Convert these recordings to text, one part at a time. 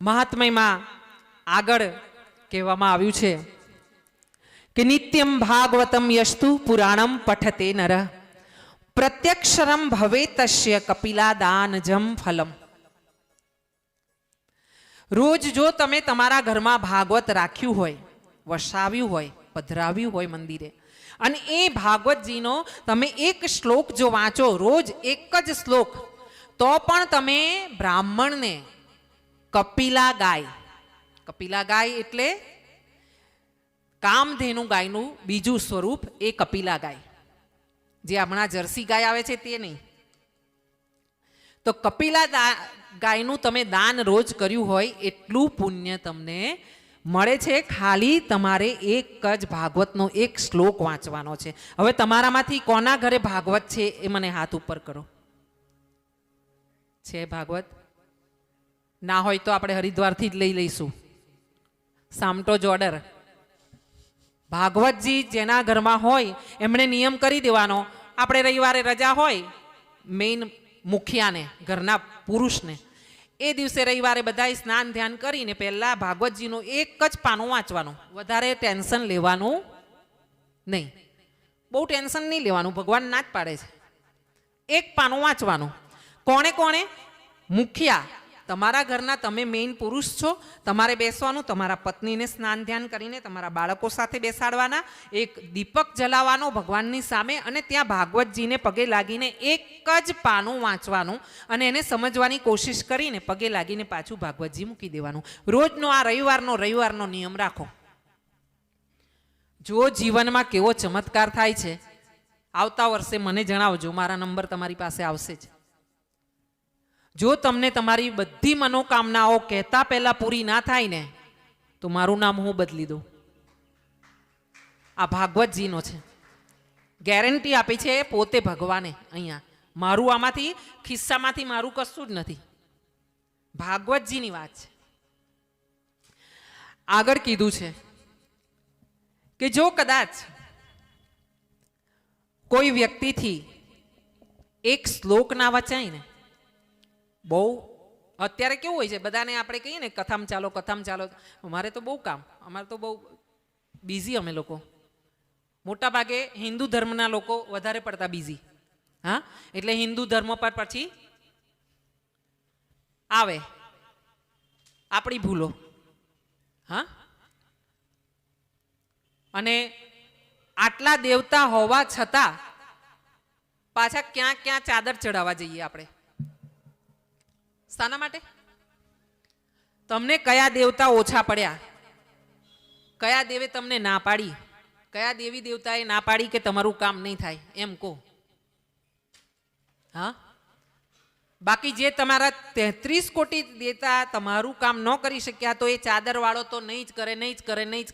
મહાત્મ્યમાં આગળ કહેવામાં આવ્યું છે કે નિત્યમ ભાગવતમ યસ્તુ પુરાણમ પઠતે નર પ્રત્યક્ષરમ ભવે તસ્ય કપિલાદાનજમ ફલમ. રોજ જો તમે તમારા ઘરમાં ભાગવત રાખ્યું હોય, વસાવ્યું હોય, પધરાવ્યું હોય મંદિરે, અને એ ભાગવતજીનો તમે એક શ્લોક જો વાંચો, રોજ એક જ શ્લોક, તો પણ તમે બ્રાહ્મણને કપિલા ગાય, કપિલા ગાય એટલે કામધેનુ ગાયનું બીજું સ્વરૂપ એ કપિલા ગાય, જે હમણાં જર્સી ગાય આવે છે તે નહીં. તો કપિલા ગાયનું તમે દાન રોજ કર્યું હોય એટલું પુણ્ય તમને મળે છે. ખાલી તમારે એક જ ભાગવતનો એક શ્લોક વાંચવાનો છે. હવે તમારામાંથી કોના ઘરે ભાગવત છે એ મને હાથ ઉપર કરો. છે ભાગવત? ના હોય તો આપણે હરિદ્વારથી જ લઈ લઈશું. સામટો જ ઓર્ડર. ભાગવતજી જેના ઘરમાં હોય એમણે નિયમ કરી દેવાનો, આપણે રવિવારે રજા હોય, મેઇન મુખિયાને, ઘરના પુરુષને, એ દિવસે રવિવારે બધાએ સ્નાન ધ્યાન કરીને પહેલા ભાગવતજીનું એક જ પાનું વાંચવાનું. વધારે ટેન્શન લેવાનું નહીં. બહુ ટેન્શન નહીં લેવાનું, ભગવાન ના જ પાડે છે. એક પાનું વાંચવાનું. કોણે કોણે? મુખિયા. તમારા ઘરના તમે મેઇન પુરુષ છો, તમારે બેસવાનું, તમારા પત્નીને સ્નાન ધ્યાન કરીને તમારા બાળકો સાથે બેસાડવાના, એક દીપક જલાવવાનો ભગવાનની સામે, અને ત્યાં ભાગવતજીને પગે લાગીને એક જ પાનું વાંચવાનું અને એને સમજવાની કોશિશ કરીને પગે લાગીને પાછું ભાગવતજી મૂકી દેવાનું. રોજનો આ રવિવારનો નિયમ રાખો. જો જીવનમાં કેવો ચમત્કાર થાય છે, આવતા વર્ષે મને જણાવજો, મારા નંબર તમારી પાસે આવશે જ. જો તમને તમારી બધી મનોકામનાઓ કહેતા પહેલા પૂરી ના થાય ને, તો મારું નામ હું બદલી દઉં. આ ભાગવતજીનો છે, ગેરંટી આપી છે પોતે ભગવાને. અહીંયા મારું આમાંથી ખિસ્સામાંથી મારું કશું જ નથી, ભાગવતજીની વાત છે. આગળ કીધું છે કે જો કદાચ કોઈ વ્યક્તિથી એક શ્લોક ના વચાય ને, બહુ અત્યારે કેવું હોય છે, બધાને આપણે કહીએ ને કથામ ચાલો, અમારે તો બહુ કામ, અમારે તો બહુ બિઝી અમે લોકો. મોટા ભાગે હિન્દુ ધર્મના લોકો વધારે પડતા બિઝી. હા, એટલે હિન્દુ ધર્મ પર પછી આવે આપણી ભૂલો. હા, અને આટલા દેવતા હોવા છતાં પાછા ક્યાં ક્યાં ચાદર ચડાવવા જઈએ આપણે. શાના માટે? તમને કયા દેવતા ઓછા પડ્યા? કયા દેવે તમને ના પાડી? કયા દેવી દેવતાએ ના પાડી કે તમારું કામ નહીં થાય એમ કહો? હા, બાકી જે તમારા 33 કોટી દેવતા તમારું કામ ન કરી શક્યા, તો એ ચાદર વાળો તો નહીં જ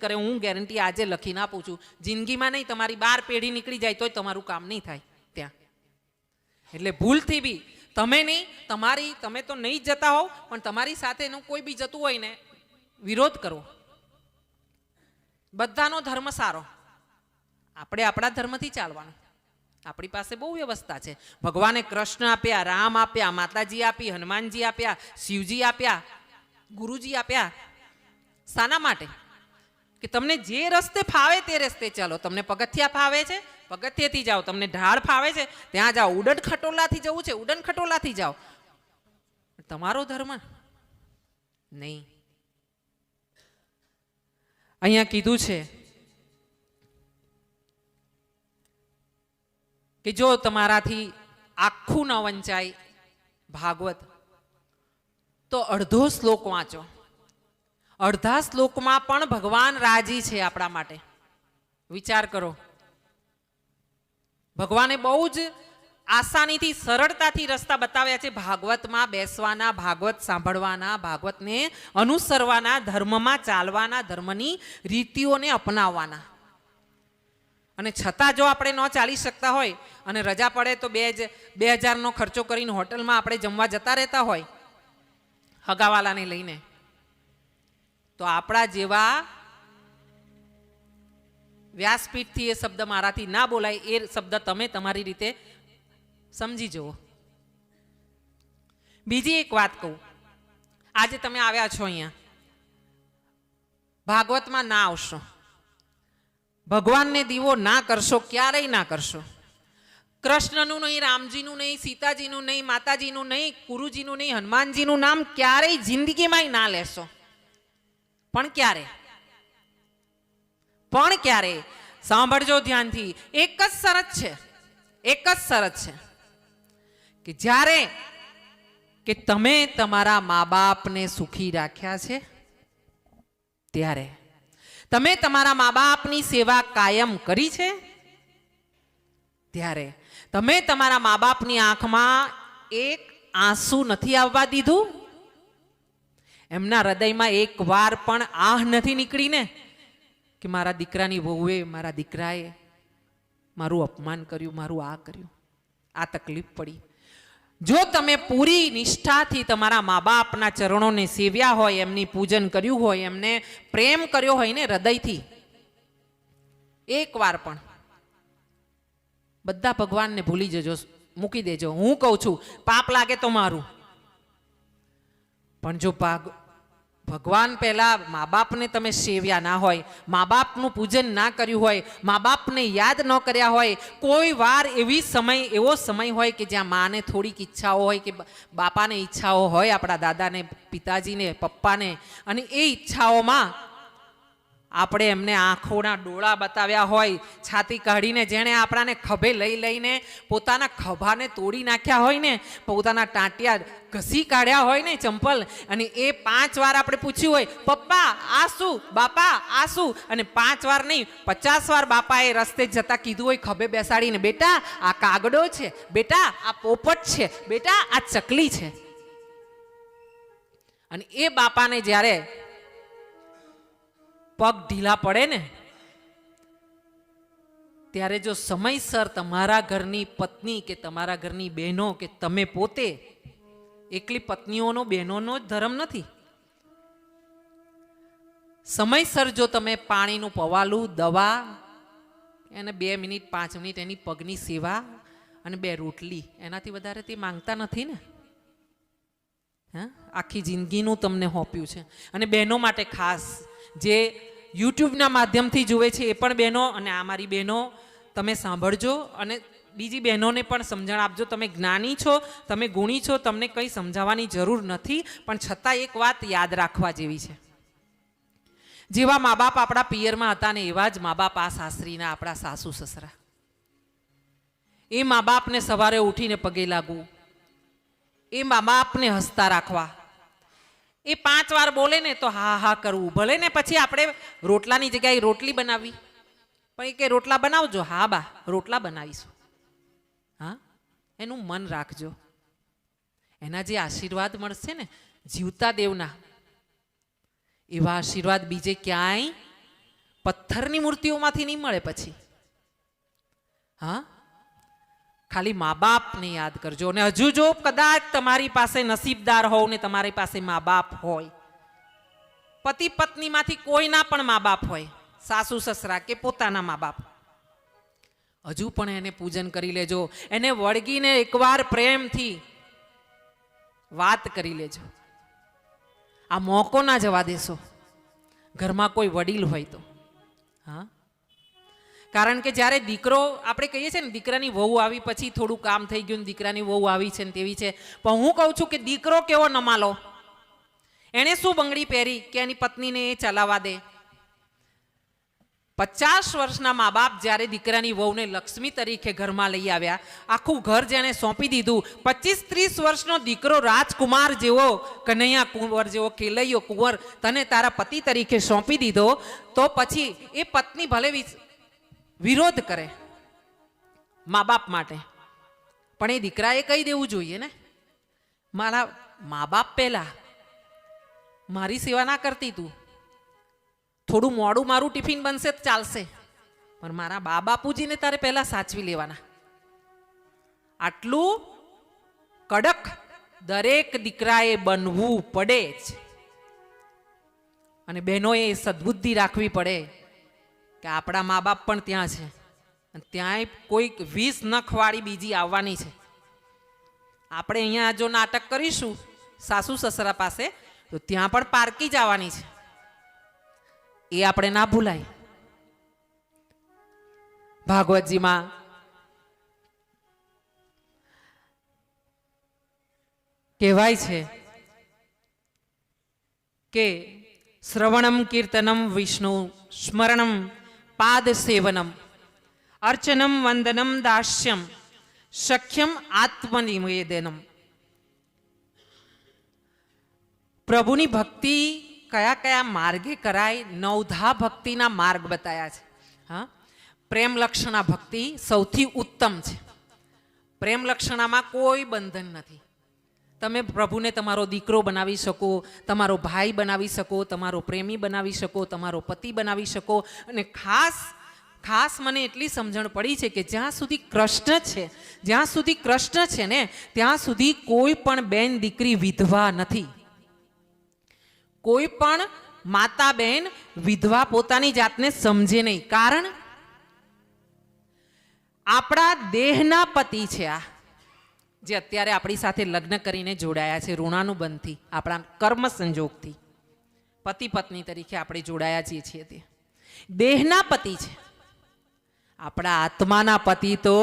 કરે. હું ગેરંટી આજે લખીને આપું છું. જિંદગીમાં નહીં, તમારી 12 પેઢી નીકળી જાય તોય તમારું કામ નહીં થાય ત્યાં. એટલે ભૂલથી બી તમે નહીં, તમે તો નહીં જતા હોવ, પણ તમારી સાથેનું કોઈ બી જતું હોય ને, વિરોધ કરો. બધાનો ધર્મ સારો, આપણે આપણા ધર્મથી ચાલવાનું. આપણી પાસે બહુ વ્યવસ્થા છે. ભગવાને કૃષ્ણ આપ્યા, રામ આપ્યા, માતાજી આપી, હનુમાનજી આપ્યા, શિવજી આપ્યા, ગુરુજી આપ્યા. શાના માટે? કે તમને જે રસ્તે ફાવે તે રસ્તે ચાલો. તમને પગથિયા ફાવે છે, પગથિયેથી જાઓ. તમને ઢાળ ફાવે છે, ત્યાં જાઓ. ઉડન ખટોલાથી જવું છે, ઉડન ખટોલાથી જાઓ. તમારો ધર્મ નહીં. અહીંયા કીધું છે કે જો તમારાથી આખું ન વંચાય ભાગવત, તો અડધો શ્લોક વાંચો. અડધા શ્લોકમાં પણ ભગવાન રાજી છે આપણા માટે. વિચાર કરો, ભગવાને બહુ જ આસાનીથી, સરળતાથી રસ્તા બતાવ્યા છે ભાગવતમાં બેસવાના, ભાગવત સાંભળવાના, ભાગવતને અનુસરવાના, ધર્મમાં ચાલવાના, ધર્મની રીતિઓને અપનાવવાના. અને છતાં જો આપણે ન ચાલી શકતા હોય અને રજા પડે તો 2000નો ખર્ચો કરીને હોટલમાં આપણે જમવા જતા રહેતા હોય હગાવાલાને લઈને, તો આપણા જેવા વ્યાસપીઠથી એ શબ્દ મારાથી ના બોલાય, એ શબ્દ તમે તમારી રીતે સમજી જુઓ. બીજી એક વાત કહું, આજે તમે આવ્યા છો અહીંયા, ભાગવતમાં ના આવશો, ભગવાનને દીવો ના કરશો, ક્યારેય ના કરશો. કૃષ્ણનું નહીં, રામજીનું નહીં, સીતાજીનું નહીં, માતાજીનું નહીં, ગુરુજીનું નહીં, હનુમાનજીનું નામ ક્યારેય જિંદગીમાં ના લેશો. પણ ક્યારે સાંભળજો ધ્યાનથી. એક જ શરત છે, એક જ શરત છે કે જ્યારે કે તમે તમારા મા બાપને સુખી રાખ્યા છે, ત્યારે તમે તમારા મા બાપની સેવા કાયમ કરી છે, ત્યારે તમે તમારા મા બાપની આંખમાં એક આંસુ નથી આવવા દીધું, એમના હૃદયમાં એક વાર પણ આહ નથી નીકળીને કે મારા દીકરાની વહુએ, મારા દીકરાએ મારું અપમાન કર્યું, મારું આ કર્યું, આ તકલીફ પડી. જો તમે પૂરી નિષ્ઠાથી તમારા મા બાપના ચરણોને સેવ્યા હોય, એમની પૂજન કર્યું હોય, એમને પ્રેમ કર્યો હોય ને હૃદયથી, એક વાર પણ, બધા ભગવાનને ભૂલી જજો, મૂકી દેજો. હું કહું છું પાપ લાગે તો મારું, પણ જો ભગવાન પહેલા મા બાપને તમે સેવ્યા ના હોય, મા બાપનું પૂજન ના કર્યું હોય, મા બાપને યાદ ન કર્યા હોય, કોઈ વાર એવો સમય હોય કે જ્યાં માને થોડીક ઈચ્છાઓ હોય કે બાપાને ઈચ્છાઓ હોય, આપણા દાદાને, પિતાજીને, પપ્પાને, અને એ ઈચ્છાઓમાં આપણે એમને આંખોના ડોળા બતાવ્યા હોય, છાતી કાઢીને જેણે આપણાને ખભે લઈ લઈને પોતાના ખભાને તોડી નાખ્યા હોય ને, પોતાના ટાંટિયા ઘસી કાઢ્યા હોય ને ચંપલ, અને એ 5 વાર આપણે પૂછ્યું હોય, પપ્પા આ શું, બાપા આ શું, અને 5 વાર નહીં 50 વાર બાપાએ રસ્તે જતા કીધું હોય ખભે બેસાડીને, બેટા આ કાગડો છે, બેટા આ પોપટ છે, બેટા આ ચકલી છે. અને એ બાપાને જ્યારે પગ ઢીલા પડે ને, ત્યારે જો સમયસર તમારા ઘરની પત્ની કે તમારા ઘરની બહેનો કે તમે પોતે, એકલી પત્નીઓનો બહેનોનો જ ધર્મ નથી, સમયસર જો તમે પાણીનું પવાલું, દવા, એને 2 મિનિટ 5 મિનિટ એની પગની સેવા અને 2 રોટલી, એનાથી વધારે તે માંગતા નથી ને. હા, આખી જિંદગીનું તમને હોપ્યું છે. અને બહેનો માટે ખાસ, જે યુટ્યુબના માધ્યમથી જુએ છે એ પણ બહેનો, અને આ મારી બહેનો તમે સાંભળજો અને બીજી બહેનોને પણ સમજણ આપજો. તમે જ્ઞાની છો, તમે ગુણી છો, તમને કંઈ સમજાવવાની જરૂર નથી, પણ છતાં એક વાત યાદ રાખવા જેવી છે. જેવા મા બાપ આપણા પિયરમાં હતા ને એવા જ મા બાપ આ સાસરીના, આપણા સાસુ સસરા. એ મા બાપને સવારે ઉઠીને પગે લાગવું, એ મા બાપને હસતા રાખવા, એ 5 વાર બોલે ને તો હા હા કરવું, ભલે ને પછી આપણે રોટલાની જગ્યાએ રોટલી બનાવવી, પણ એ કે રોટલા બનાવજો, હા બા રોટલા બનાવીશું. હા, એનું મન રાખજો. એના જે આશીર્વાદ મળશે ને જીવતા દેવના, એવા આશીર્વાદ બીજે ક્યાંય પથ્થરની મૂર્તિઓમાંથી નહીં મળે પછી. હા, ખાલી મા બાપને યાદ કરજો. અને હજુ જો કદાચ તમારી પાસે નસીબદાર હોવ ને તમારી પાસે મા બાપ હોય, પતિ પત્નીમાંથી કોઈના પણ મા બાપ હોય, સાસુ સસરા કે પોતાના મા બાપ, હજુ પણ એને પૂજન કરી લેજો, એને વળગીને એકવાર પ્રેમથી વાત કરી લેજો. આ મોકો ના જવા દેશો. ઘરમાં કોઈ વડીલ હોય તો. હા, કારણ કે જ્યારે દીકરો, આપણે કહીએ છીએ ને દીકરાની વહુ આવી પછી થોડું કામ થઈ ગયું, દીકરાની વહુ આવી છે ને તેવી છે, પણ હું કહું છું કે દીકરો કેવો નમાલો, એણે શું બંગડી પહેરી કે એની પત્નીને એ ચલાવવા દે. 50 વર્ષના મા બાપ જ્યારે દીકરાની વહુને લક્ષ્મી તરીકે ઘરમાં લઈ આવ્યા, આખું ઘર જેણે સોંપી દીધું, 25-30 વર્ષનો દીકરો રાજકુમાર જેવો, કનૈયા કુંવર જેવો, કેલૈયો કુંવર તને તારા પતિ તરીકે સોંપી દીધો, તો પછી એ પત્ની ભલે વિરોધ કરે મા બાપ માટે, પણ એ દીકરાએ કહી દેવું જોઈએ ને, મારા મા બાપ પહેલા મારી સેવા ના કરતી તું, થોડું મોડું મારું ટિફિન બનશે તો ચાલશે, પણ મારા બા બાપુજીને તારે પહેલા સાચવી લેવાના. આટલું કડક દરેક દીકરાએ બનવું પડે જ. અને બહેનોએ સદબુદ્ધિ રાખવી પડે કે આપણા મા બાપ પણ ત્યાં છે, અને ત્યાંય કોઈક 20 નખવાળી બીજી આવવાની છે. આપણે અહીંયા જો નાટક કરીશું સાસુ સસરા પાસે તો ત્યાં પણ પારકી જવાની છે, એ આપણે ના ભૂલાય. ભાગવતજીમાં કહેવાય છે કે શ્રવણમ કીર્તનમ વિષ્ણુ સ્મરણમ પાદ સેવનમ અર્ચનમ વંદનમ દાસ્યમ શક્યમ આત્મનિવેદનમ. પ્રભુની ભક્તિ કયા કયા માર્ગે કરાય, 9 ભક્તિના માર્ગ બતાયા છે. હા, પ્રેમ લક્ષણા ભક્તિ સૌથી ઉત્તમ છે. પ્રેમ લક્ષણામાં કોઈ બંધન નથી. તમે પ્રભુને તમારો દીકરો બનાવી શકો, તમારો ભાઈ બનાવી શકો, તમારો પ્રેમી બનાવી શકો, તમારો પતિ બનાવી શકો. અને ખાસ મને એટલી સમજણ પડી છે કે જ્યાં સુધી કૃષ્ણ છે ને ત્યાં સુધી કોઈ પણ બેન દીકરી વિધવા નથી. કોઈ પણ માતા બેન વિધવા પોતાની જાતને સમજે નહીં. કારણ આપણા દેહના પતિ છે આ, જે અત્યારે આપણી સાથે લગ્ન કરીને જોડાયા છે ઋણાનુબંધથી, આપણા કર્મ સંજોગથી પતિ પત્ની તરીકે આપણે જોડાયા છીએ. તે દેહના પતિ છે. આપણા આત્માના પતિ તો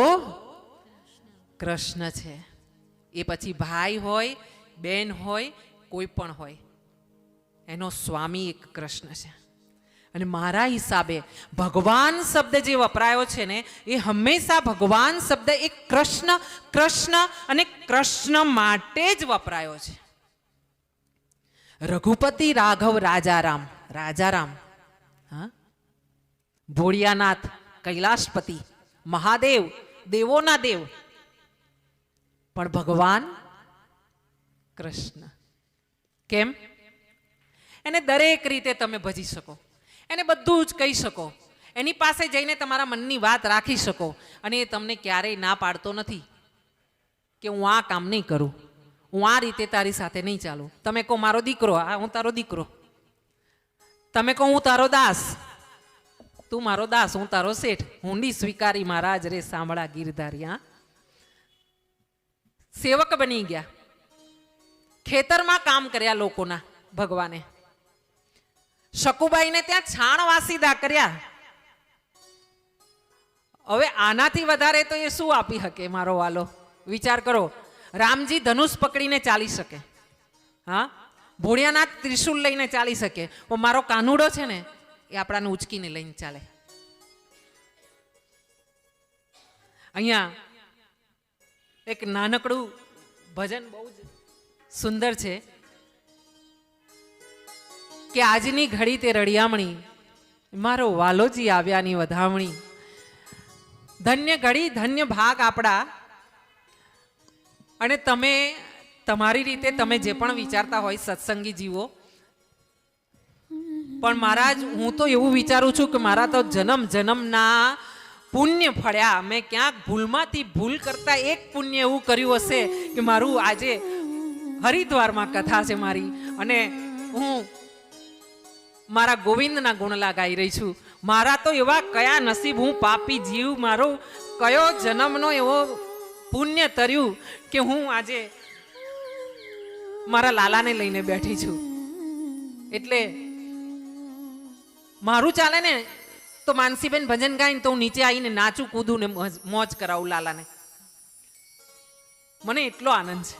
કૃષ્ણ છે. એ પછી ભાઈ હોય, બેન હોય, કોઈ પણ હોય, એનો સ્વામી એક કૃષ્ણ છે. અને મારા હિસાબે ભગવાન શબ્દ જે વપરાયો છે ને એ હંમેશા ભગવાન શબ્દ એક કૃષ્ણ અને કૃષ્ણ માટે જ વપરાયો છે. રઘુપતિ રાઘવ રાજારામ, હા, ભોળિયાનાથ, કૈલાશપતિ, મહાદેવ, દેવોના દેવ, પણ ભગવાન કૃષ્ણ. કેમ? એને દરેક રીતે તમે ભજી શકો, એને બધું જ કહી શકો, એની પાસે જઈને તમારા મનની વાત રાખી શકો, અને એ તમને ક્યારેય ના પાડતો નથી કે હું આ કામ નહીં કરું, હું આ રીતે તારી સાથે નહીં ચાલું. તમે કહો મારો દીકરો, આ હું તારો દીકરો. તમે કહો હું તારો દાસ, તું મારો દાસ, હું તારો શેઠ. હુંડી સ્વીકારી મહારાજ રે સાંભળા ગીરધારી. હા, સેવક બની ગયા, ખેતરમાં કામ કર્યા લોકોના ભગવાને. શકુબાઈને ત્યાં છાણ વાસીદા કર્યા. હવે આનાથી વધારે તો એ શું આપી શકે મારો વાલો? વિચાર કરો. રામજી ધનુષ પકડીને ચાલી શકે, હા, ભોળિયાનાથ ત્રિશુલ લઈને ચાલી શકે, પણ મારો કાનુડો છે ને એ આપણાને ઉચકીને લઈને ચાલે. અહીંયા એક નાનકડું ભજન બહુ જ સુંદર છે કે આજની ઘડી તે રળિયામણી, મારો વાલોજી આવ્યાની વધામણી. ધન્ય ઘડી, ધન્ય ભાગ આપણા. અને તમે તમારી રીતે તમે જે પણ વિચારતા હોય સત્સંગી જીવો, પણ મહારાજ હું તો એવું વિચારું છું કે મારા તો જન્મના પુણ્ય ફળ્યા. મેં ક્યાંક ભૂલમાંથી ભૂલ કરતા એક પુણ્ય એવું કર્યું હશે કે મારું આજે હરિદ્વારમાં કથા છે મારી, અને હું મારા ગોવિંદના ગુણલા ગાઈ રહી છું. મારા તો એવા કયા નસીબ, હું પાપી જીવ, મારો કયો જન્મનો એવો પુણ્ય તર્યું કે હું આજે મારા લાલાને લઈને બેઠી છું. એટલે મારું ચાલે ને તો માનસીબેન ભજન ગાઈને તો હું નીચે આવીને નાચું, કૂદું ને મોજ કરાવું લાલાને. મને એટલો આનંદ છે.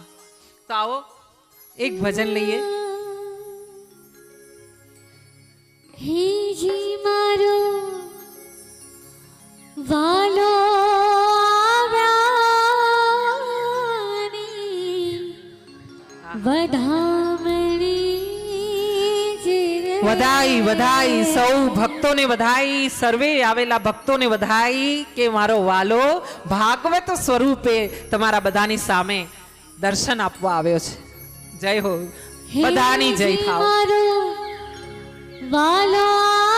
તો આવો એક ભજન લઈએ. હેજી મારો વાલો વધાઈ વધાઈ સૌ ભક્તોને વધાઈ, સર્વે આવેલા ભક્તોને વધાઈ કે મારો વાલો ભાગવત સ્વરૂપે તમારા બધાની સામે દર્શન આપવા આવ્યો છે. જય હો, બધાની જય થાવ. વાલો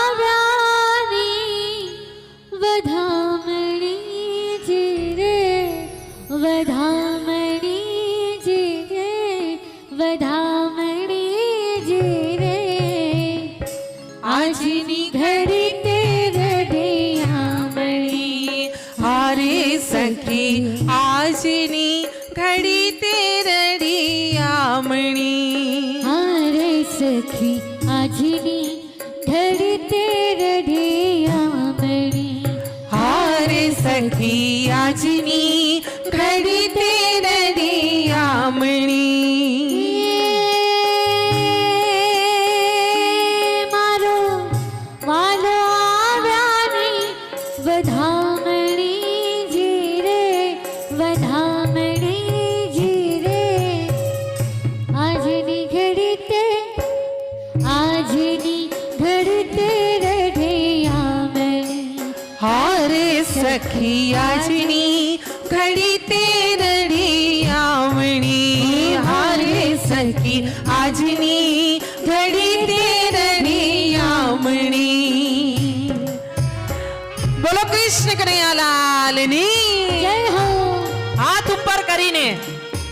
આવ્યાની વધામણી જે રે, વધામણી જે રે, વધામણી જે રે. આજની ઘડી તે રઢિયામણી, હારે સખી આજની ઘડી તે રઢિયામણી. હારે આજની ધડતે રઢિયામણી હારે સખી આજની ઘડી તે રડિયામણી મારો વાલો આવ્યાની વધામણી જીરે વધામણી જીરે આજની ઘડીતે રઢિયામણી હારે સખી આજની ઘડી તે રડિયામણી હારે સખી આજની ઘડી તે રડિયામણી બોલો કૃષ્ણ કનૈયાલાલની જય હો હાથ ઉપર કરીને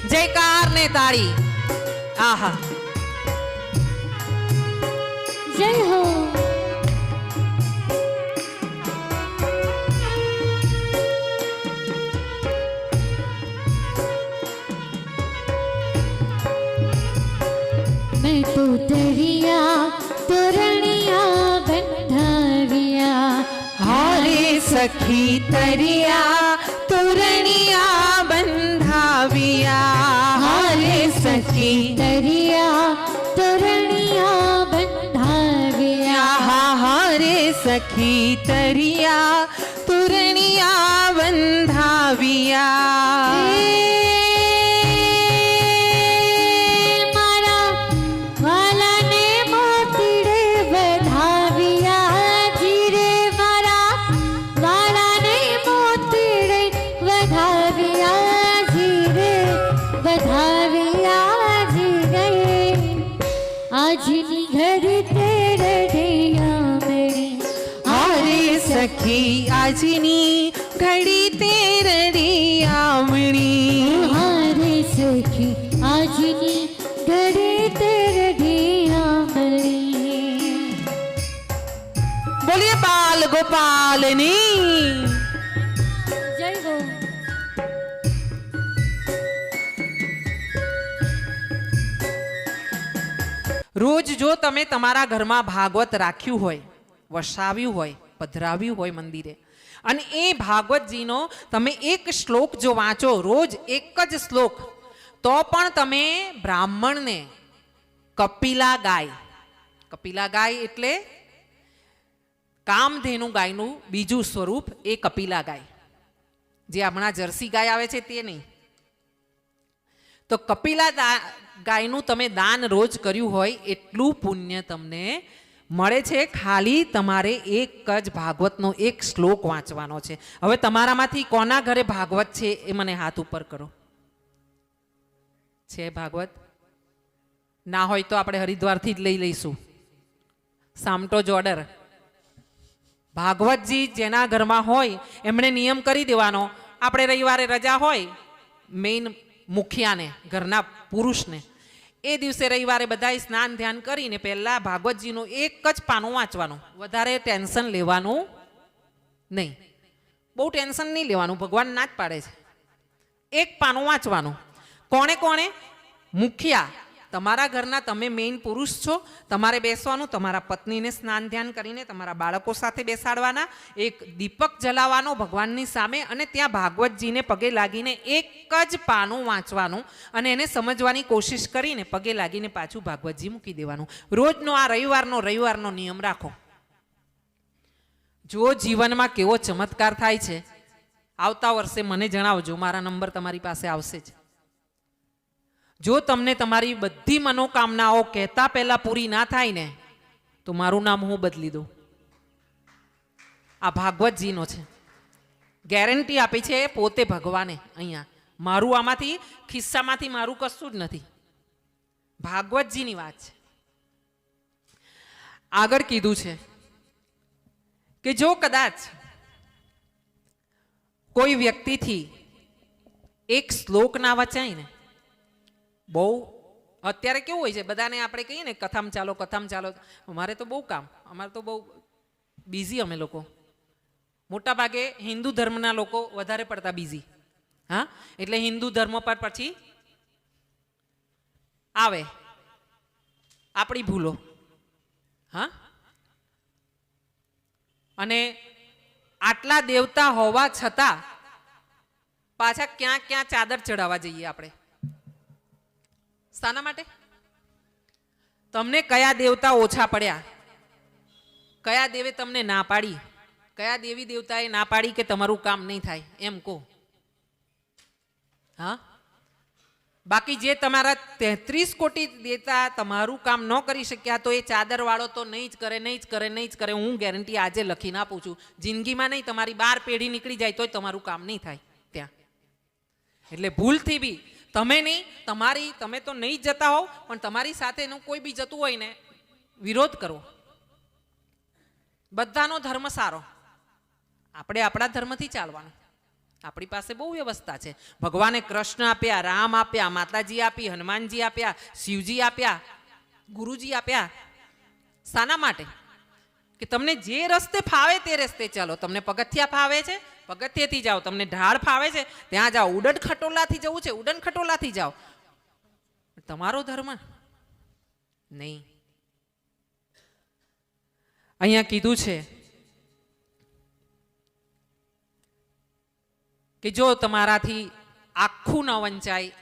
જયકાર ને તાળી આહા જય હો मैं तो दरिया तोरणिया બંધાવ્યા હારે સખી તરિયા તોરણિયા બંધાવ્યા હારે સખી દરિયા તોરણિયા બંધાવ્યા હારે સખી તરિયા તોરણિયા બંધાવ્યા મારા વાલાને મોતીડે વધાવ્યા જીરે મારા વાલાને મોતીડે વધાવ્યા જીરે વધાવ્યા જીરે આજની ઘડી તે રઢિયામણી હારે સખી આજની ઘડી તે રડિયામણી હારે સખી આજની ઘડી તે રઢિયામણી બોલીએ બાલ ગોપાલની જય હો રોજ જો તમે તમારા ઘરમાં ભાગવત રાખ્યું હોય વસાવ્યું હોય પધરાવ્યું હોય મંદિરે અને એ ભાગવતજીનો તમે એક શ્લોક જો વાંચો રોજ એક જ શ્લોક તો પણ તમે બ્રાહ્મણને કપિલા ગાય એટલે કામધેનુ ગાયનું બીજું સ્વરૂપ એ કપિલા ગાય જે હમણાં જર્સી ગાય આવે છે તે નહીં તો કપિલા ગાયનું તમે દાન રોજ કર્યું હોય એટલું પુણ્ય તમને મળે છે ખાલી તમારે એક જ ભાગવતનો એક શ્લોક વાંચવાનો છે હવે તમારામાંથી કોના ઘરે ભાગવત છે એ મને હાથ ઉપર કરો છે ભાગવત ના હોય તો આપણે હરિદ્વારથી જ લઈ લઈશું સામટો જ ઓર્ડર ભાગવતજી જેના ઘરમાં હોય એમણે નિયમ કરી દેવાનો આપણે રવિવારે રજા હોય મેઇન મુખિયાને ઘરના પુરુષને એ દિવસે રવિવારે બધાએ સ્નાન ધ્યાન કરીને પહેલા ભાગવતજીનું એક જ પાનું વાંચવાનું વધારે ટેન્શન લેવાનું નહીં બહુ ટેન્શન નહીં લેવાનું ભગવાન ના જ પાડે છે એક પાનું વાંચવાનું કોણે કોણે મુખિયા તમારા ઘરના તમે મેઇન પુરુષ છો તમારે બેસવાનું તમારા પત્નીને સ્નાન ધ્યાન કરીને તમારા બાળકો સાથે બેસાડવાના એક દીપક જલાવવાનો ભગવાનની સામે અને ત્યાં ભાગવતજીને પગે લાગીને એક જ પાનું વાંચવાનું અને એને સમજવાની કોશિશ કરીને પગે લાગીને પાછું ભાગવતજી મૂકી દેવાનું રોજનો આ રવિવારનો નિયમ રાખો જો જીવનમાં કેવો ચમત્કાર થાય છે આવતા વર્ષે મને જણાવજો મારા નંબર તમારી પાસે આવશે જ જો તમને તમારી બધી મનોકામનાઓ કહેતા પહેલા પૂરી ના થાય ને તો મારું નામ હું બદલી દઉં આ ભાગવતજીનો છે ગેરંટી આપી છે પોતે ભગવાને અહીંયા મારું આમાંથી ખિસ્સામાંથી મારું કશું જ નથી ભાગવતજીની વાત છે આગળ કીધું છે કે જો કદાચ કોઈ વ્યક્તિથી એક શ્લોક ના વચાય ને બહુ અત્યારે કેવું હોય છે બધાને આપણે કહીએ ને કથામ ચાલો અમારે તો બહુ કામ અમારે તો બહુ બિઝી અમે લોકો મોટા ભાગે હિન્દુ ધર્મના લોકો વધારે પડતા બિઝી હા એટલે હિન્દુ ધર્મ પર પછી આવે આપણી ભૂલો હા, અને આટલા દેવતા હોવા છતાં પાછા ક્યાં ક્યાં ચાદર ચડાવવા જઈએ આપણે? શાના માટે? તમને કયા દેવતા ઓછા પડ્યા? કયા દેવે તમને ના પાડી? કયા દેવી દેવતાએ ના પાડી કે તમારું કામ નહીં થાય? એમ કહો. હા, બાકી જે તમારા 33 કોટી દેવતા તમારું કામ ન કરી શક્યા તો એ ચાદર વાળો તો નહીં જ કરે, નહીં જ કરે, નહીં જ કરે. હું ગેરંટી આજે લખીને આપું છું. જિંદગીમાં નહીં, તમારી 12 પેઢી નીકળી જાય તોય તમારું કામ નહીં થાય ત્યાં. એટલે ભૂલથી બી તમે નહીં, તમે તો નહીં જ જતા હોવ, પણ તમારી સાથેનું કોઈ બી જતું હોય ને, વિરોધ કરો. બધાનો ધર્મ સારો, આપણે આપણા ધર્મથી ચાલવાનું. આપણી પાસે બહુ વ્યવસ્થા છે. ભગવાને કૃષ્ણ આપ્યા, રામ આપ્યા, માતાજી આપી, હનુમાનજી આપ્યા, શિવજી આપ્યા, ગુરુજી આપ્યા. શાના માટે? કે તમને જે રસ્તે ફાવે તે રસ્તે ચાલો. તમને પગથિયા ફાવે છે, પગથિયેથી જાઓ. તમને ઢાળ ફાવે છે, ત્યાં જાઓ. ઉડન ખટોલાથી જવું છે, ઉડન ખટોલાથી જાઓ. તમારો ધર્મ નહીં. અહીંયા કીધું છે કે જો તમારાથી આખું ન વંચાય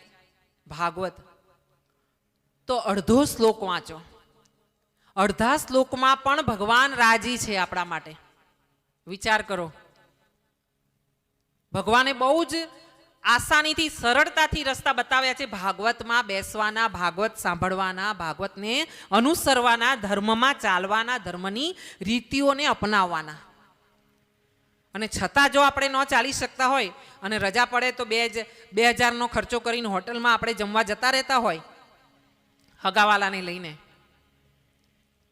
ભાગવત તો અડધો શ્લોક વાંચો. અડધા શ્લોકમાં પણ ભગવાન રાજી છે આપણા માટે. વિચાર કરો, ભગવાને બહુ જ આસાનીથી, સરળતાથી રસ્તા બતાવ્યા છે ભાગવતમાં બેસવાના, ભાગવત સાંભળવાના, ભાગવતને અનુસરવાના, ધર્મમાં ચાલવાના, ધર્મની રીતિઓને અપનાવવાના. અને છતાં જો આપણે ન ચાલી શકતા હોય અને રજા પડે તો 2000નો ખર્ચો કરીને હોટલમાં આપણે જમવા જતા રહેતા હોય હગાવાલાને લઈને,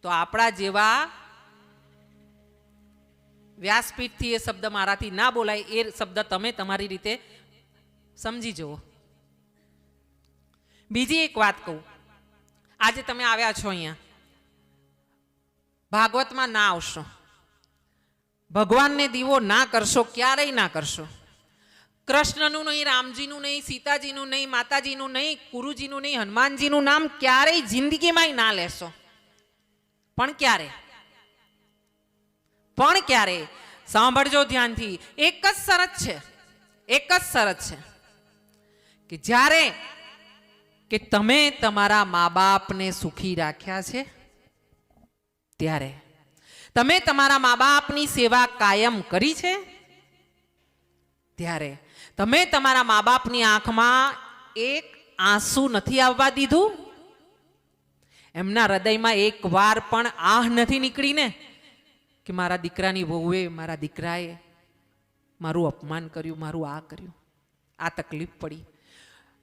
તો આપણા જેવા વ્યાસપીઠથી એ શબ્દ મારાથી ના બોલાય, એ શબ્દ તમે તમારી રીતે સમજી જુઓ. બીજી એક વાત કહું, આજે તમે આવ્યા છો અહીંયા, ભાગવતમાં ના આવશો, ભગવાનને દીવો ના કરશો, ક્યારેય ના કરશો. કૃષ્ણનું નહીં, રામજીનું નહીં, સીતાજીનું નહીં, માતાજીનું નહીં, ગુરુજીનું નહીં, હનુમાનજીનું નામ ક્યારેય જિંદગીમાં ના લેશો. પણ ક્યારે? પણ ક્યારે? સાંભળજો ધ્યાનથી. એક જ શરત છે, એક જ શરત છે કે જ્યારે કે તમે તમારા મા બાપને સુખી રાખ્યા છે ત્યારે, તમે તમારા મા બાપની સેવા કાયમ કરી છે ત્યારે, તમે તમારા મા બાપની આંખમાં એક આંસુ નથી આવવા દીધું, એમના હૃદયમાં એક વાર પણ આહ નથી નીકળીને કે મારા દીકરાની વહુએ, મારા દીકરાએ મારું અપમાન કર્યું, મારું આ કર્યું, આ તકલીફ પડી.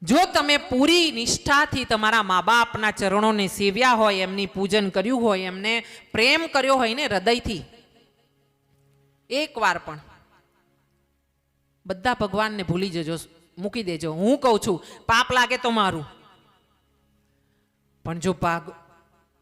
જો તમે પૂરી નિષ્ઠાથી તમારા મા બાપના ચરણોને સેવ્યા હોય, એમની પૂજન કર્યું હોય, એમને પ્રેમ કર્યો હોય ને હૃદયથી, એક વાર પણ, બધા ભગવાનને ભૂલી જજો, મૂકી દેજો. હું કહું છું, પાપ લાગે તો મારું, પણ જો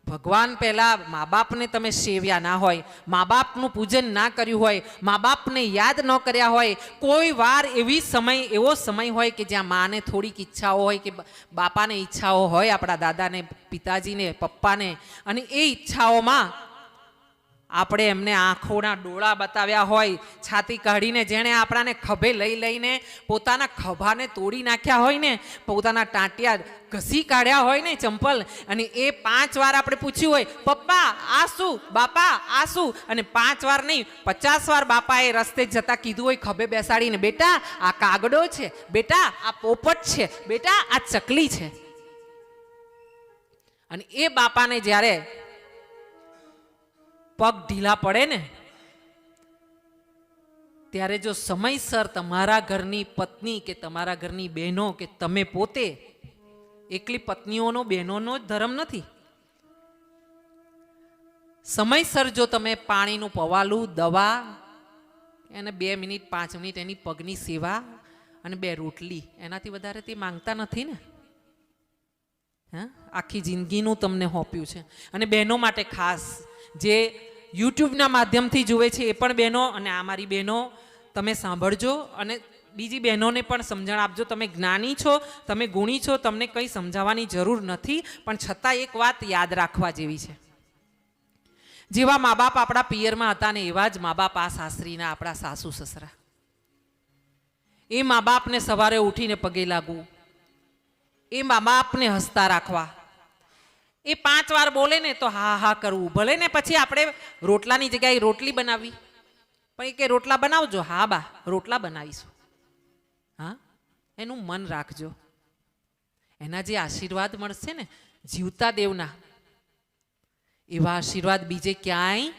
ભગવાન પહેલા મા બાપને તમે સેવ્યા ના હોય, મા બાપનું પૂજન ના કર્યું હોય, મા બાપને યાદ ન કર્યા હોય, કોઈ વાર એવો સમય હોય કે જ્યાં માને થોડીક ઈચ્છાઓ હોય કે બાપાને ઈચ્છાઓ હોય, આપણા દાદાને, પિતાજીને, પપ્પાને, અને એ ઈચ્છાઓમાં આપણે એમને આંખોના ડોળા બતાવ્યા હોય, છાતી કાઢીને જેણે આપણાને ખભે લઈ લઈને પોતાના ખભાને તોડી નાખ્યા હોય ને, પોતાના ટાંટિયા ઘસી કાઢ્યા હોય ને ચંપલ, અને એ 5 વાર આપણે પૂછ્યું હોય, પપ્પા આ શું, બાપા આ શું, અને 5 વાર નહીં 50 વાર બાપાએ રસ્તે જતા કીધું હોય ખભે બેસાડીને, બેટા આ કાગડો છે, બેટા આ પોપટ છે, બેટા આ ચકલી છે. અને એ બાપાને જ્યારે પગ ઢીલા પડે ને, ત્યારે જો સમયસર તમારા ઘરની પત્ની કે તમારા ઘરની બહેનો કે તમે પોતે, એકલી પત્નીઓનો બહેનોનો જ ધર્મ નથી, સમયસર જો તમે પાણીનું પવાલું, દવા, એને 2 મિનિટ 5 મિનિટ એની પગની સેવા અને 2 રોટલી, એનાથી વધારે તે માંગતા નથી ને. હા, આખી જિંદગીનું તમને હોપ્યું છે. અને બહેનો માટે ખાસ, જે યુટ્યુબના માધ્યમથી જુએ છે એ પણ બહેનો, અને આ મારી બહેનો, તમે સાંભળજો અને બીજી બહેનોને પણ સમજણ આપજો. તમે જ્ઞાની છો, તમે ગુણી છો, તમને કંઈ સમજાવવાની જરૂર નથી, પણ છતાં એક વાત યાદ રાખવા જેવી છે જેવા મા બાપ આપણા પિયરમાં હતા ને એવા જ મા બાપ આ સાસરીના આપણા સાસુ સસરા. એ મા બાપને સવારે ઉઠીને પગે લાગવું, એ મા બાપને હસતા રાખવા, એ 5 વાર બોલે ને તો હા હા કરવું. ભલે ને પછી આપણે રોટલાની જગ્યાએ રોટલી બનાવી, પણ એ કે રોટલા બનાવજો, હા બા રોટલા બનાવીશું. હા, એનું મન રાખજો. એના જે આશીર્વાદ મળશે ને જીવતા દેવના, એવા આશીર્વાદ બીજે ક્યાંય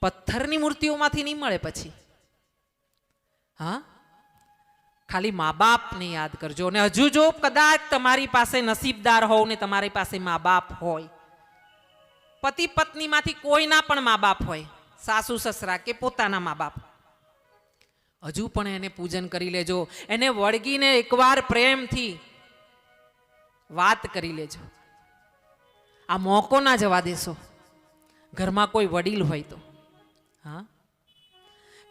પથ્થરની મૂર્તિઓમાંથી નહીં મળે પછી. હા, ખાલી મા બાપને યાદ કરજો. અને હજુ જો કદાચ તમારી પાસે નસીબદાર હોવ ને તમારી પાસે મા બાપ હોય, પતિ પત્નીમાંથી કોઈના પણ મા બાપ હોય, સાસુ સસરા કે પોતાના મા બાપ, હજુ પણ એને પૂજન કરી લેજો. એને વળગીને એકવાર પ્રેમથી વાત કરી લેજો. આ મોકો ના જવા દેશો ઘરમાં કોઈ વડીલ હોય તો. હા,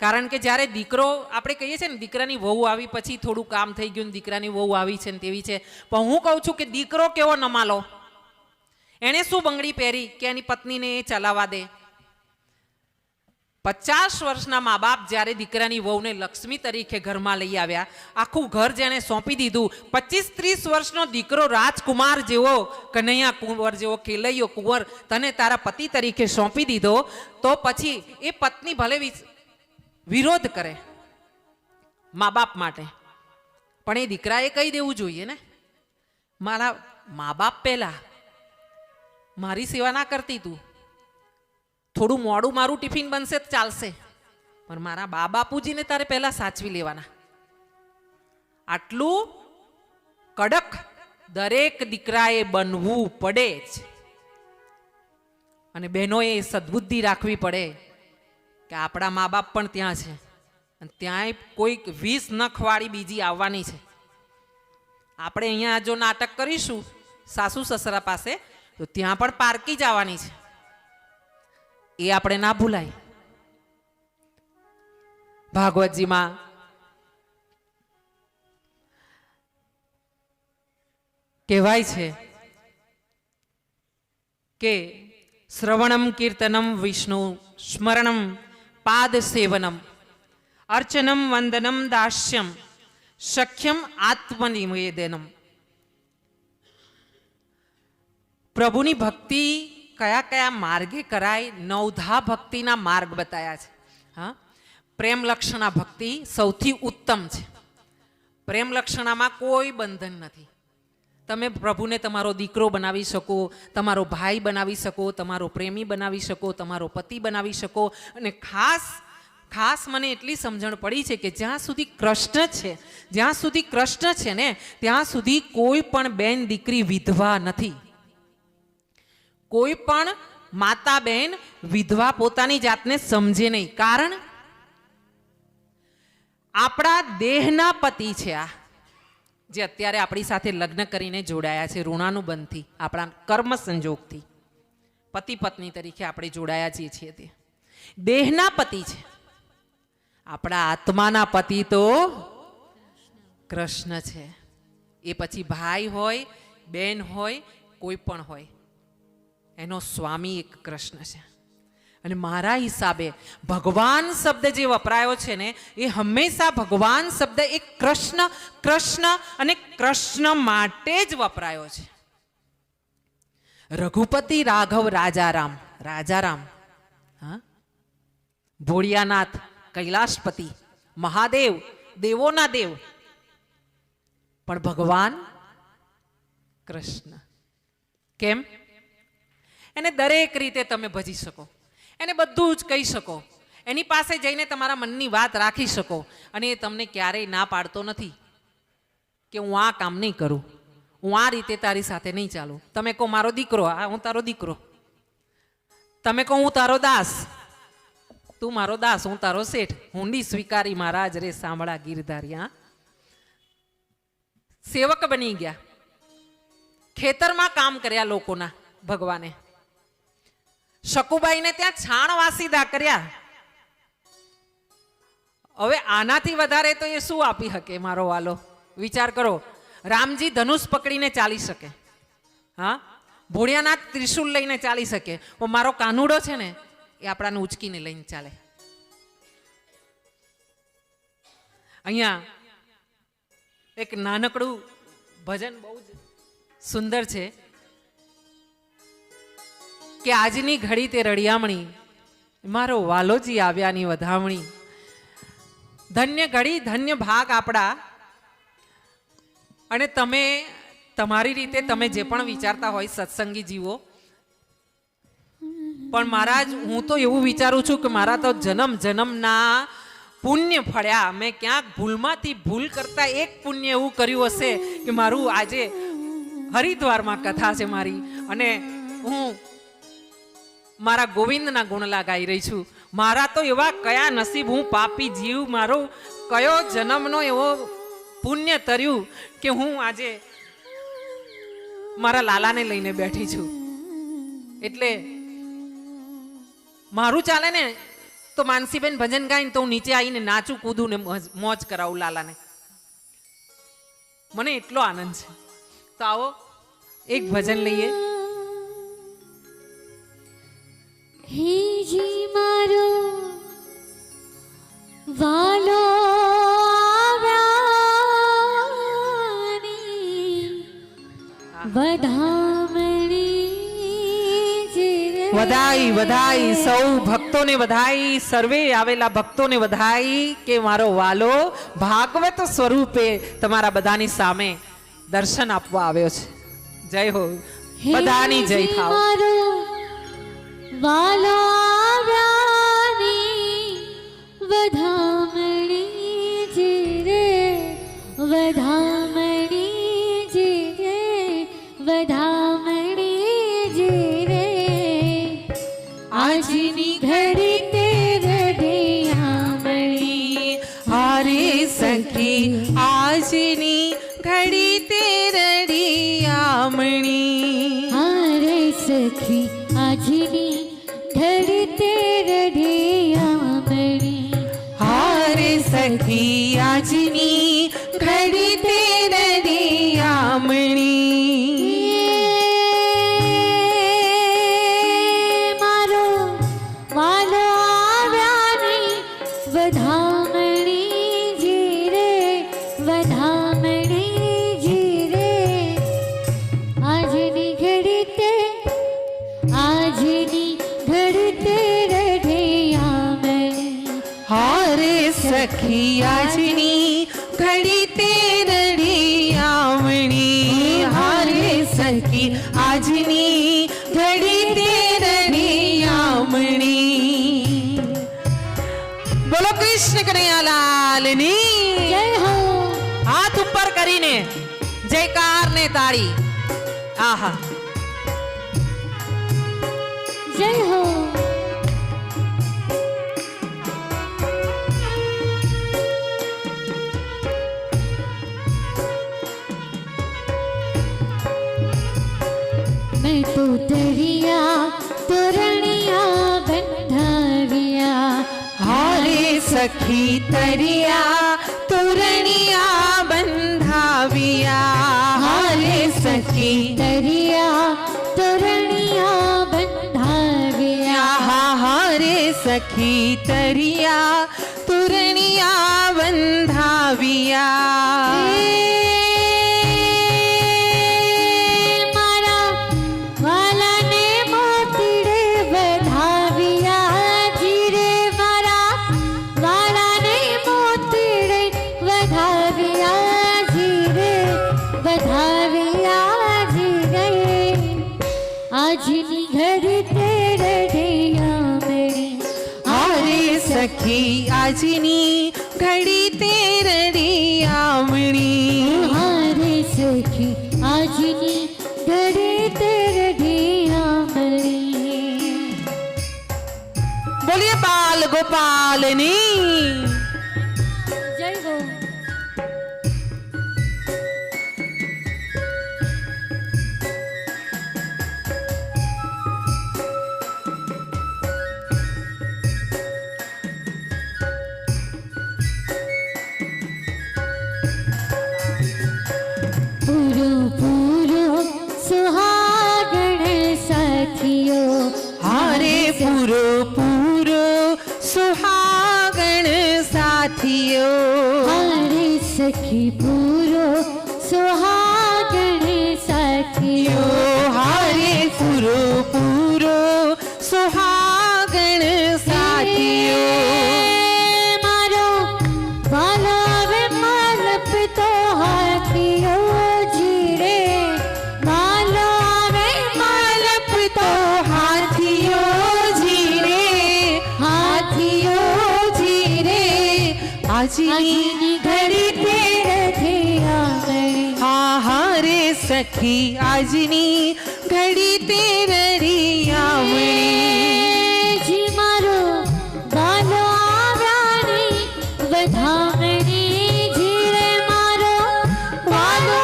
કારણ કે જ્યારે દીકરો, આપણે કહીએ છીએ ને દીકરાની વહુ આવી પછી થોડું કામ થઈ ગયું, દીકરાની વહુ આવી છે ને તેવી છે, પણ હું કહું છું કે દીકરો કેવો નમાલો, એણે શું બંગડી પહેરી કે એની પત્નીને એ ચલાવવા દે. 50 વર્ષના મા બાપ જ્યારે દીકરાની વહુને લક્ષ્મી તરીકે ઘરમાં લઈ આવ્યા, આખું ઘર જેણે સોંપી દીધું, 25-30 વર્ષનો દીકરો રાજકુમાર જેવો, કનૈયા કુંવર જેવો ખેલૈયો કુંવર તને તારા પતિ તરીકે સોંપી દીધો, તો પછી એ પત્ની ભલે વિરોધ કરે મા બાપ માટે, પણ એ દીકરાએ કહી દેવું જોઈએ ને, મારા મા બાપ પહેલા મારી સેવા ના કરતી તું, થોડું મોડું મારું ટિફિન બનશે તો ચાલશે, પણ મારા બા બાપુજીને તારે પહેલા સાચવી લેવાના. આટલું કડક દરેક દીકરાએ બનવું પડે જ. અને બહેનોએ સદબુદ્ધિ રાખવી પડે કે આપણા મા બાપ પણ ત્યાં છે, અને ત્યાંય કોઈક 20 નખવાળી બીજી આવવાની છે. આપણે અહીંયા જો નાટક કરીશું સાસુ સસરા પાસે, તો ત્યાં પણ પારકી જ આવવાની છે. એ આપણે ના ભૂલાય. ભાગવતજીમાં કહેવાય છે કે શ્રવણમ કીર્તનમ વિષ્ણુ સ્મરણમ પાદ સેવનમ અર્ચનમ વંદનમ દાસ્યમ શક્યમ આત્મનિવેદનમ. પ્રભુની ભક્તિ કયા કયા માર્ગે કરાય, 9 ભક્તિના માર્ગ બતાયા છે. હા, પ્રેમ લક્ષણા ભક્તિ સૌથી ઉત્તમ છે. પ્રેમ લક્ષણામાં કોઈ બંધન નથી. તમે પ્રભુને તમારો દીકરો બનાવી શકો, તમારો ભાઈ બનાવી શકો, તમારો પ્રેમી બનાવી શકો, તમારો પતિ બનાવી શકો. અને ખાસ મને એટલી સમજણ પડી છે કે જ્યાં સુધી કૃષ્ણ છે ને ત્યાં સુધી કોઈ પણ બેન દીકરી વિધવા નથી. કોઈ પણ માતા બેન વિધવા પોતાની જાતને સમજે નહીં. કારણ આપણા દેહના પતિ છે આ, જે અત્યારે આપણી સાથે લગ્ન કરીને જોડાયા છે ઋણાનુબંધથી, આપણા કર્મ સંજોગથી પતિ પત્ની તરીકે આપણે જોડાયા છીએ. તે દેહના પતિ છે. આપણા આત્માના પતિ તો કૃષ્ણ છે. એ પછી ભાઈ હોય, બેન હોય, કોઈ પણ હોય, એનો સ્વામી એક કૃષ્ણ છે. અને મારા હિસાબે ભગવાન શબ્દ જે વપરાયો છે ને, એ હંમેશા ભગવાન શબ્દ એક કૃષ્ણ અને કૃષ્ણ માટે જ વપરાયો છે. રઘુપતિ રાઘવ રાજારામ, હા, ભોળિયાનાથ, કૈલાશપતિ, મહાદેવ, દેવોના દેવ, પણ ભગવાન કૃષ્ણ. કેમ? એને દરેક રીતે તમે ભજી શકો, એને બધું જ કહી શકો, એની પાસે જઈને તમારા મનની વાત રાખી શકો, અને એ તમને ક્યારેય ના પાડતો નથી કે હું આ કામ નહીં કરું, હું આ રીતે તારી સાથે નહીં ચાલું. તમે કહો મારો દીકરો, હા હું તારો દીકરો. તમે કહો હું તારો દાસ, તું મારો દાસ, હું તારો શેઠ. હુંડી સ્વીકારી મહારાજ રે સાંભળા ગીરધારી. હા, સેવક બની ગયા, ખેતરમાં કામ કર્યા લોકોના ભગવાને. શકુબાઈને ત્યાં છાણ વાસીદા કર્યા. હવે આનાથી વધારે તો એ શું આપી શકે મારો વાલો? વિચાર કરો. રામજી ધનુષ પકડીને ચાલી શકે, હા, ભોળિયાનાથ ત્રિશુલ લઈને ચાલી શકે, પણ મારો કાનુડો છે ને એ આપણાને ઉચકીને લઈને ચાલે. અહીંયા એક નાનકડું ભજન બહુ જ સુંદર છે કે આજની ઘડી તે રળિયામણી, મારો વાલોજી આવ્યાની વધામણી. ધન્ય ઘડી, ધન્ય ભાગ આપણા. અને તમે તમારી રીતે તમે જે પણ વિચારતા હોય સત્સંગી જીવો, પણ મહારાજ હું તો એવું વિચારું છું કે મારા તો જન્મ જન્મના પુણ્ય ફળ્યા. મેં ક્યાંક ભૂલમાંથી ભૂલ કરતા એક પુણ્ય એવું કર્યું હશે કે મારું આજે હરિદ્વારમાં કથા છે મારી, અને હું મારા ગોવિંદના ગુણલા ગાઈ રહી છું. મારા તો એવા કયા નસીબ, હું પાપી જીવ, મારો કયો જન્મનો એવો પુણ્ય તર્યું કે હું આજે મારા લાલાને લઈને બેઠી છું. એટલે મારું ચાલે ને તો માનસીબેન ભજન ગાઈને તો હું નીચે આવીને નાચું કૂદું ને મોજ કરાવું લાલાને. મને એટલો આનંદ છે. તો આવો એક ભજન લઈએ. હેજી મારો વાલો આવ્યાની વધામણી જે રે. વધાઈ વધાઈ સૌ ભક્તોને વધાઈ, સર્વે આવેલા ભક્તોને વધાઈ કે મારો વાલો ભાગવત સ્વરૂપે તમારા બધાની સામે દર્શન આપવા આવ્યો છે. જય હો, બધાની જય થાવ. મારો વાલો આવ્યાની વધામણી જે રે, વધામણી જે રે, વધામણી જે રે. આજની ઘડી તે રઢિયામણી, હારે સખી આજની ઘડી તે રળિયામણી. હારે સખી આજની ઘડી તે રઢિયામણી. હારે સખી આજની ઘડી તે રળિયામણી. મારો વાલો આવ્યાની વધામણી જે રે, વધામણી જે રે. આજની ઘડી તે, આજની ઘડી તે રઢિયામણી. હારે સખી આજની ઘડી તે રળિયામણી. હારે સખી આજની ઘડી તે રળિયામણી. બોલો કૃષ્ણ કનૈયાલાલની જય હો. હાથ ઉપર કરીને જયકાર ને તાળી. આહા, જય હો. मैं तो दरिया तोरणिया બંધાવ્યા. હારે સખી તરિયા તોરણિયા બંધાવ્યા. હારે સખી દરિયા તોરણિયા બંધાવ્યા. હારે સખી તરિયા તોરણિયા બંધાવ્યા. મારા વાલાને મોતીડે વધાવ્યા. જીરે મારા વાલાને મોતીડે વધાવ્યા. જીરે વધાવ્યા. જીરે આજની ઘડી તે રઢિયામણી. હારે સખી આજની ઘડી તે રળિયામણી. હારે સખી આજની ઘડી તે રઢિયામણી. બોલીએ બાલ ગોપાલની જય હો. પૂરો પૂરો સુહાગણ પૂરો સુહાગણ સાથીઓ હારે સખી પૂરો સુહાગણ સાથીઓ હારે પૂરો સુહાગણ સાથીઓ મારો વાલો હવે માલપતો હાથીઓ જીરે માલો હવે માલપતો હાથીઓ જીરે હાથીઓ જીરે આજની ઘડી તેરથી આવે હા હારે સખી આજની ઘડી તેરડી આવણી જી મારો વાલો આવ્યાની વધામણી જીરે મારો વાલો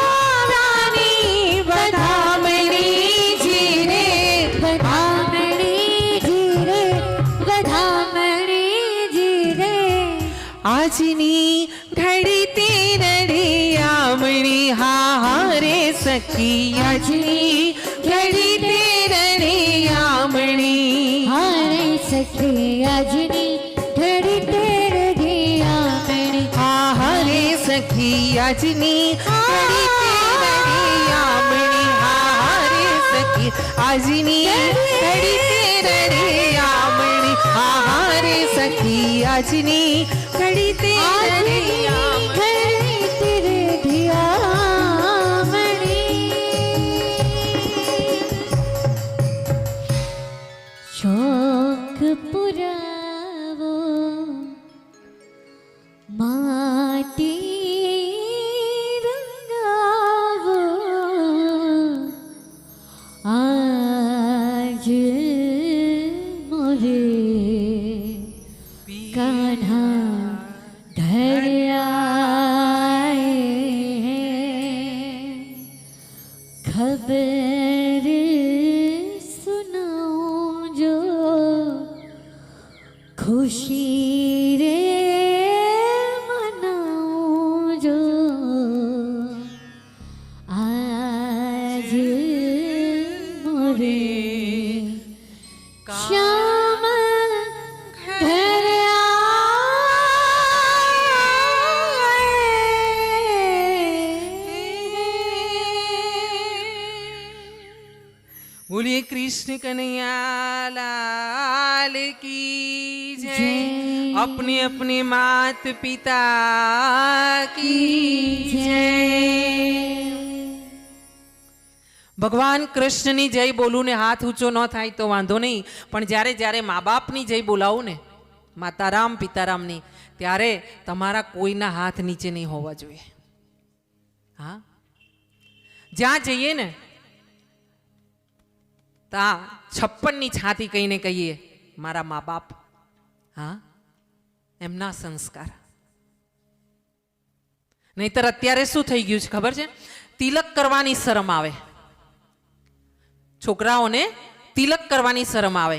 રાની વધામણી જીરે વધામણી જીરે વધામણી જીરે આજની ઘડી તેરડી આવણી હા હારે સખી આજની ઘડી તેરડી આવણી હારે સખી આજની ઘડી તેરડી આમણી હા હારે સખી આજની ઘડી તેરડી આવણી હા હારે સખી આજની ઘડી તેરડી આવણી હા હારે સખી આજની ઘડી તેરડી આવણી ઘડી તેરડી આમણી શોખ પુરાવો માટી રંગાવો આજ મોરે કાન્હા ધર્યાએ ખબર સુનાઉં જો ખુશી રે મનાઉં જો આજ મોરે શ્યામ ઘર બોલીએ કૃષ્ણ કનૈયા લાલ કી જય જય। अपने अपने मात पिता की જય ભગવાન કૃષ્ણની જય બોલું ને હાથ ઊંચો ન થાય તો વાંધો નહીં, પણ જ્યારે જ્યારે મા બાપની જય બોલાવું ને માતારામ પિતારામની, ત્યારે તમારા કોઈના હાથ નીચે નહીં હોવા જોઈએ. હા, જ્યાં જઈએ ને ત્યાં 56ની છાતી કહીને કહીએ મારા મા બાપ, હા એમના સંસ્કાર. નહીતર અત્યારે શું થઈ ગયું છે ખબર છે? તિલક કરવાની શરમ આવે, છોકરાઓને તિલક કરવાની શરમ આવે,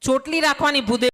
ચોટલી રાખવાની ભૂદે